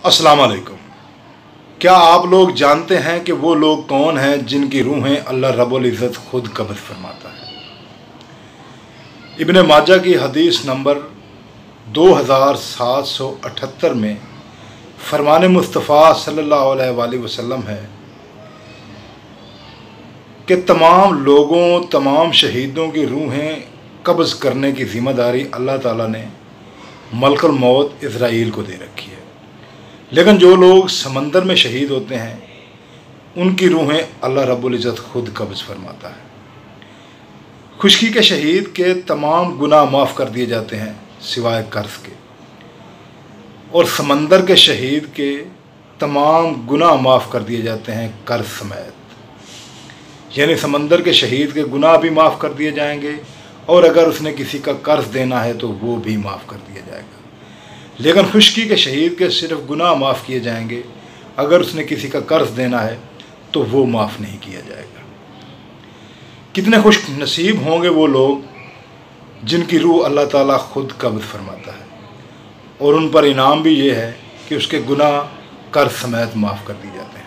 अस्सलाम वालेकुम। क्या आप लोग जानते हैं कि वो लोग कौन हैं जिनकी रूहें अल्लाह रब्बुल इज़्ज़त खुद कब्ज़ फरमाता है। इब्ने माजा की हदीस नंबर 2778 में फरमान मुस्तफ़ा सल्लल्लाहु अलैहि वसल्लम है कि तमाम लोगों, तमाम शहीदों की रूहें कब्ज़ करने की ज़िम्मेदारी अल्लाह ताला ने मलकुल मौत इज़राइल को दे रखी है। लेकिन जो लोग समंदर में शहीद होते हैं उनकी रूहें अल्लाह रब्बुल इज़्ज़त खुद कब्ज़ फरमाता है। खुशकी के शहीद के तमाम गुनाह माफ़ कर दिए जाते हैं सिवाय कर्ज़ के, और समंदर के शहीद के तमाम गुनाह माफ़ कर दिए जाते हैं कर्ज़ समेत। यानी समंदर के शहीद के गुनाह भी माफ़ कर दिए जाएंगे, और अगर उसने किसी का कर्ज़ देना है तो वो भी माफ़ कर दिया जाएगा। लेकिन खुशकी के शहीद के सिर्फ गुनाह माफ़ किए जाएंगे, अगर उसने किसी का कर्ज़ देना है तो वो माफ़ नहीं किया जाएगा। कितने खुश नसीब होंगे वो लोग जिनकी रूह अल्लाह ताला खुद कब्ज़ फरमाता है, और उन पर इनाम भी ये है कि उसके गुनाह कर्ज़ समेत माफ़ कर दिए जाते हैं।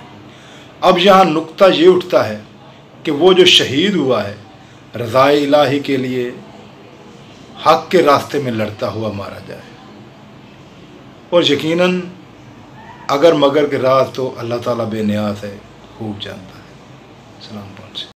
अब यहाँ नुक्ता ये उठता है कि वो जो शहीद हुआ है रज़ाए इलाही के लिए हक़ के रास्ते में लड़ता हुआ मारा जाए, और यकीनन अगर मगर के राज तो अल्लाह ताला बेनियाज़ है, खूब जानता है। सलाम।